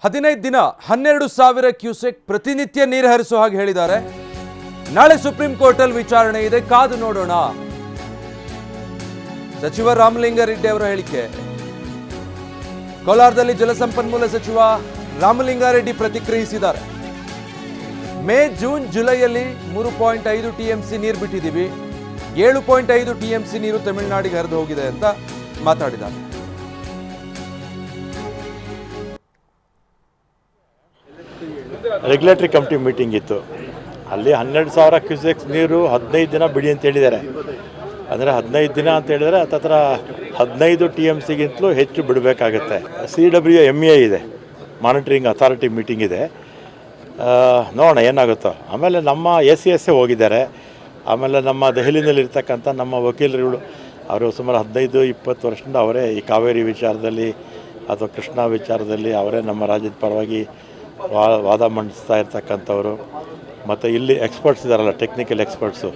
15 ದಿನ 12,000 ಕ್ಯೂಸೆಕ್ ಪ್ರತಿನಿತ್ಯ ನೀರು ಹರಿಸುವ ಹಾಗೆ ಹೇಳಿದ್ದಾರೆ. ನಾಳೆ ಸುಪ್ರೀಂ ಕೋರ್ಟ್ ಅಲ್ಲಿ ವಿಚಾರಣೆ ಇದೆ, ಕಾದು ನೋಡೋಣ. ಸಚಿವ ರಾಮಲಿಂಗಾರೆಡ್ಡಿ ಅವರ ಹೇಳಿಕೆ. ಕೋಲಾರದಲ್ಲಿ ಜಲಸಂಪನ್ಮೂಲ ಸಚಿವ ರಾಮಲಿಂಗಾರೆಡ್ಡಿ ಪ್ರತಿಕ್ರಿಯಿಸಿದ್ದಾರೆ. ಮೇ ಜೂನ್ ಜುಲೈಯಲ್ಲಿ 3.5 ಟಿಎಂಸಿ ನೀರು ಬಿಟ್ಟಿದ್ದೀವಿ, 7.5 ಟಿಎಂಸಿ ನೀರು ತಮಿಳುನಾಡಿಗೆ ಹರಿದು ಹೋಗಿದೆ ಅಂತ ಮಾತಾಡಿದ್ದಾರೆ. ರೆಗ್ಯುಲೇಟರಿ ಕಮಿಟಿ ಮೀಟಿಂಗ್ ಇತ್ತು. ಅಲ್ಲಿ 12,000 ಕ್ಯೂಸೆಕ್ಸ್ ನೀರು 15 ದಿನ ಬಿಡಿ ಅಂತ ಹೇಳಿದ್ದಾರೆ. ಅಂದರೆ 15 ದಿನ ಅಂತ ಹೇಳಿದರೆ ಹತ್ತತ್ರ 15 TMCಗಿಂತಲೂ ಹೆಚ್ಚು ಬಿಡಬೇಕಾಗತ್ತೆ. CWMA ಇದೆ, ಮಾನಿಟರಿಂಗ್ ಅಥಾರಿಟಿ ಮೀಟಿಂಗ್ ಇದೆ, ನೋಡೋಣ ಏನಾಗುತ್ತೋ. ಆಮೇಲೆ ನಮ್ಮ ACSA ಹೋಗಿದ್ದಾರೆ. ಆಮೇಲೆ ನಮ್ಮ ದೆಹಲಿನಲ್ಲಿರ್ತಕ್ಕಂಥ ನಮ್ಮ ವಕೀಲರುಗಳು ಅವರು ಸುಮಾರು 15-20 ವರ್ಷದಿಂದ ಅವರೇ ಈ ಕಾವೇರಿ ವಿಚಾರದಲ್ಲಿ ಅಥವಾ ಕೃಷ್ಣ ವಿಚಾರದಲ್ಲಿ ಅವರೇ ನಮ್ಮ ರಾಜ್ಯದ ಪರವಾಗಿ ವಾದ ಮಂಡಿಸ್ತಾ ಇರ್ತಕ್ಕಂಥವರು. ಮತ್ತು ಇಲ್ಲಿ ಎಕ್ಸ್ಪರ್ಟ್ಸ್ ಇದ್ದಾರಲ್ಲ, ಟೆಕ್ನಿಕಲ್ ಎಕ್ಸ್ಪರ್ಟ್ಸು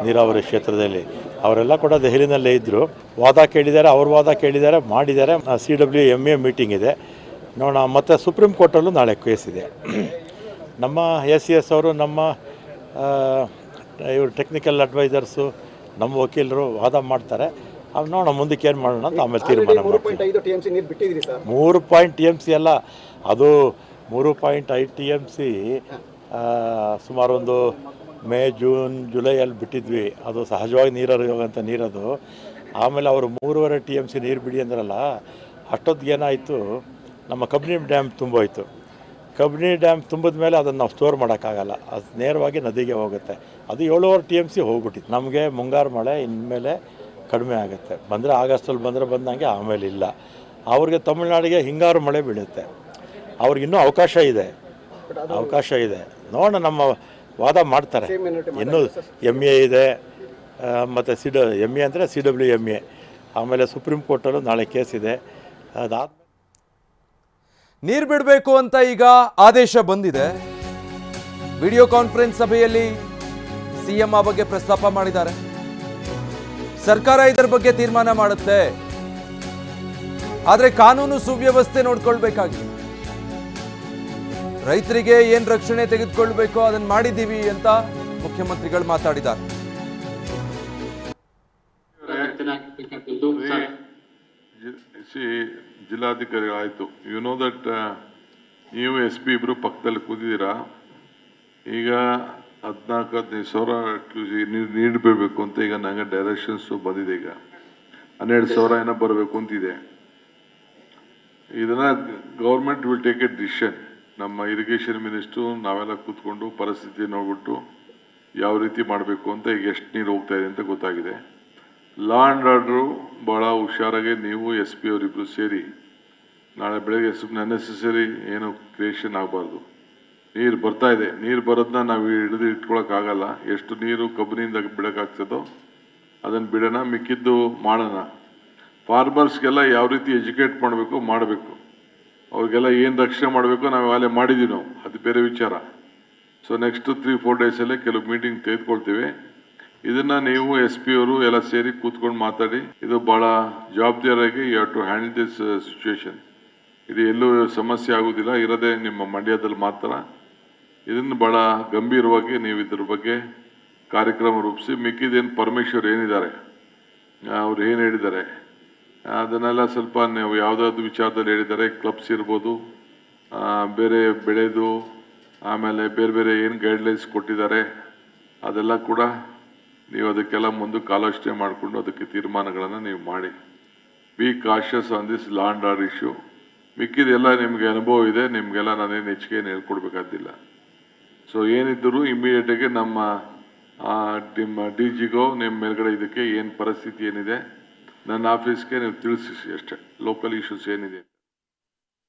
ನೀರಾವರಿ ಕ್ಷೇತ್ರದಲ್ಲಿ, ಅವರೆಲ್ಲ ಕೂಡ ದೆಹಲಿನಲ್ಲೇ ಇದ್ದರು. ವಾದ ಕೇಳಿದ್ದಾರೆ, ಅವ್ರ ವಾದ ಕೇಳಿದ್ದಾರೆ, ಮಾಡಿದ್ದಾರೆ. CWMA ಮೀಟಿಂಗ್ ಇದೆ, ನೋಡೋಣ. ಮತ್ತು ಸುಪ್ರೀಂ ಕೋರ್ಟಲ್ಲೂ ನಾಳೆ ಕೇಸ್ ಇದೆ. ನಮ್ಮ ACS ಅವರು, ನಮ್ಮ ಇವರು ಟೆಕ್ನಿಕಲ್ ಅಡ್ವೈಸರ್ಸು, ನಮ್ಮ ವಕೀಲರು ವಾದ ಮಾಡ್ತಾರೆ. ಅದು ನೋಡೋಣ ಮುಂದಕ್ಕೆ ಏನು ಮಾಡೋಣ ಅಂತ ಆಮೇಲೆ ತೀರ್ಮಾನ ಮಾಡ್ತೀವಿ. 3 TMC ಅಲ್ಲ, ಅದು 3.5 TMC ಸುಮಾರು ಒಂದು ಮೇ ಜೂನ್ ಜುಲೈಯಲ್ಲಿ ಬಿಟ್ಟಿದ್ವಿ. ಅದು ಸಹಜವಾಗಿ ನೀರು ಹರಿಯುವಂಥ ನೀರದು. ಆಮೇಲೆ ಅವರು 3.5 TMC ನೀರು ಬಿಡಿ ಅಂದ್ರಲ್ಲ, ಅಷ್ಟೊತ್ತಿಗೆ ಏನಾಯಿತು, ನಮ್ಮ ಕಬಿನಿ ಡ್ಯಾಮ್ ತುಂಬೋಯ್ತು. ಕಬಿನಿ ಡ್ಯಾಮ್ ತುಂಬಿದ ಮೇಲೆ ಅದನ್ನು ನಾವು ಸ್ಟೋರ್ ಮಾಡೋಕ್ಕಾಗಲ್ಲ, ಅದು ನೇರವಾಗಿ ನದಿಗೆ ಹೋಗುತ್ತೆ. ಅದು 7.5 TMC ಹೋಗ್ಬಿಟ್ಟಿತ್ತು. ನಮಗೆ ಮುಂಗಾರು ಮಳೆ ಇನ್ಮೇಲೆ ಕಡಿಮೆ ಆಗುತ್ತೆ. ಬಂದರೆ ಆಗಸ್ಟಲ್ಲಿ ಬಂದಂಗೆ, ಆಮೇಲೆ ಇಲ್ಲ. ಅವ್ರಿಗೆ ತಮಿಳ್ನಾಡಿಗೆ ಹಿಂಗಾರು ಮಳೆ ಬೀಳುತ್ತೆ. ಅವ್ರಿಗಿನ್ನೂ ಅವಕಾಶ ಇದೆ. ನೋಡೋಣ, ನಮ್ಮ ವಾದ ಮಾಡ್ತಾರೆ. ಇನ್ನೂ MA ಇದೆ, ಮತ್ತು MA ಅಂದರೆ CWMA. ಆಮೇಲೆ ಸುಪ್ರೀಂ ಕೋರ್ಟಲ್ಲೂ ನಾಳೆ ಕೇಸ್ ಇದೆ. ಅದಾದ ನೀರು ಬಿಡಬೇಕು ಅಂತ ಈಗ ಆದೇಶ ಬಂದಿದೆ. ವಿಡಿಯೋ ಕಾನ್ಫರೆನ್ಸ್ ಸಭೆಯಲ್ಲಿ CM ಆ ಬಗ್ಗೆ ಪ್ರಸ್ತಾಪ ಮಾಡಿದ್ದಾರೆ. ಸರ್ಕಾರ ಇದರ ಬಗ್ಗೆ ತೀರ್ಮಾನ ಮಾಡುತ್ತೆ, ಆದರೆ ಕಾನೂನು ಸುವ್ಯವಸ್ಥೆ ನೋಡ್ಕೊಳ್ಬೇಕಾಗಿದೆ. ರೈತರಿಗೆ ಏನ್ ರಕ್ಷಣೆ ತೆಗೆದುಕೊಳ್ಬೇಕೋ ಅದನ್ನ ಮಾಡಿದ್ದೀವಿ ಅಂತ ಮುಖ್ಯಮಂತ್ರಿಗಳು ಮಾತಾಡಿದ್ದಾರೆ. ಜಿಲ್ಲಾಧಿಕಾರಿಗಳಾಯ್ತು, ಯು ನೋ ದಟ್ ನೀವು SP ಇಬ್ರು ಪಕ್ಕದಲ್ಲಿ ಕೂತಿದ್ದೀರಾ. ಈಗ 14-15 ಸಾವಿರ ನೀಡಬೇಕು ಅಂತ ಈಗ ನಂಗೆ ಡೈರೆಕ್ಷನ್ಸ್ ಬಂದಿದೆ. ಈಗ 12,000 ಏನೋ ಬರಬೇಕು ಅಂತಿದೆ. ಇದನ್ನ government will take A decision. ನಮ್ಮ ಇರಿಗೇಷನ್ ಮಿನಿಸ್ಟ್ರು ನಾವೆಲ್ಲ ಕೂತ್ಕೊಂಡು ಪರಿಸ್ಥಿತಿ ನೋಡ್ಬಿಟ್ಟು ಯಾವ ರೀತಿ ಮಾಡಬೇಕು ಅಂತ, ಈಗ ಎಷ್ಟು ನೀರು ಹೋಗ್ತಾ ಇದೆ ಅಂತ ಗೊತ್ತಾಗಿದೆ. ಲಾ ಆ್ಯಂಡ್ ಆರ್ಡ್ರು ಭಾಳ ಹುಷಾರಾಗಿ ನೀವು SP ಅವರಿಬ್ಬರು ಸೇರಿ ನಾಳೆ ಬೆಳಗ್ಗೆ ಸುಮ್ಮನೆ ಅನ್ನೆಸೆಸರಿ ಏನು ಕ್ರಿಯೇಷನ್ ಆಗಬಾರ್ದು. ನೀರು ಬರ್ತಾ ಇದೆ, ನೀರು ಬರೋದನ್ನ ನಾವು ಹಿಡಿದು ಇಟ್ಕೊಳಕ್ಕಾಗಲ್ಲ. ಎಷ್ಟು ನೀರು ಕಬ್ಬಿನಿಂದ ಬಿಡೋಕ್ಕಾಗ್ತದೋ ಅದನ್ನು ಬಿಡೋಣ, ಮಿಕ್ಕಿದ್ದು ಮಾಡೋಣ. ಫಾರ್ಮರ್ಸ್ಗೆಲ್ಲ ಯಾವ ರೀತಿ ಎಜುಕೇಟ್ ಮಾಡಬೇಕು, ಅವ್ರಿಗೆಲ್ಲ ಏನು ರಕ್ಷಣೆ ಮಾಡಬೇಕು ನಾವು ಅಲ್ಲೇ ಮಾಡಿದ್ದೀವಿ ನಾವು, ಅದು ಬೇರೆ ವಿಚಾರ. ಸೊ ನೆಕ್ಸ್ಟ್ 3-4 ಡೇಸಲ್ಲೇ ಕೆಲವು ಮೀಟಿಂಗ್ ತೆಗೆದುಕೊಳ್ತೀವಿ. ಇದನ್ನು ನೀವು SP ಅವರು ಎಲ್ಲ ಸೇರಿ ಕೂತ್ಕೊಂಡು ಮಾತಾಡಿ, ಇದು ಭಾಳ ಜವಾಬ್ದಾರಿಯಾಗಿ you have to handle this situation. ಇದು ಎಲ್ಲೂ ಸಮಸ್ಯೆ ಆಗೋದಿಲ್ಲ, ಇರೋದೇ ನಿಮ್ಮ ಮಂಡ್ಯದಲ್ಲಿ ಮಾತ್ರ. ಇದನ್ನು ಭಾಳ ಗಂಭೀರವಾಗಿ ನೀವು ಇದ್ರ ಬಗ್ಗೆ ಕಾರ್ಯಕ್ರಮ ರೂಪಿಸಿ, ಮಿಕ್ಕಿದೇನು ಪರಮೇಶ್ವರ್ ಏನಿದ್ದಾರೆ, ಅವ್ರು ಏನು ಹೇಳಿದ್ದಾರೆ ಅದನ್ನೆಲ್ಲ ಸ್ವಲ್ಪ ನೀವು ಯಾವುದಾದ್ರು ವಿಚಾರದಲ್ಲಿ ಹೇಳಿದ್ದಾರೆ. ಕ್ಲಬ್ಸ್ ಇರ್ಬೋದು, ಬೇರೆ ಬೆಳೆದು, ಆಮೇಲೆ ಬೇರೆ ಬೇರೆ ಏನು ಗೈಡ್ಲೈನ್ಸ್ ಕೊಟ್ಟಿದ್ದಾರೆ, ಅದೆಲ್ಲ ಕೂಡ ನೀವು ಅದಕ್ಕೆಲ್ಲ ಮುಂದಕ್ಕೆ ಆಲೋಚನೆ ಮಾಡಿಕೊಂಡು ಅದಕ್ಕೆ ತೀರ್ಮಾನಗಳನ್ನು ನೀವು ಮಾಡಿ. Be cautious on this law and order issue. ಮಿಕ್ಕಿದೆಲ್ಲ ನಿಮಗೆ ಅನುಭವ ಇದೆ, ನಿಮಗೆಲ್ಲ ನಾನೇನು ಹೆಚ್ಚಿಗೆ ಏನು ಹೇಳ್ಕೊಡ್ಬೇಕಾದಿಲ್ಲ. ಸೊ ಏನಿದ್ದರೂ ಇಮಿಡಿಯೇಟಾಗಿ ನಿಮ್ಮ DGಗೋ ನಿಮ್ಮ ಮೇಲ್ಗಡೆ ಇದಕ್ಕೆ ಏನು ಪರಿಸ್ಥಿತಿ ಏನಿದೆ ನನ್ನ ಆಫೀಸ್ಗೆ ನೀವು ತಿಳಿಸಿ ಅಷ್ಟೇ, ಲೋಕಲ್ ಇಶ್ಯೂಸ್ ಏನಿದೆ.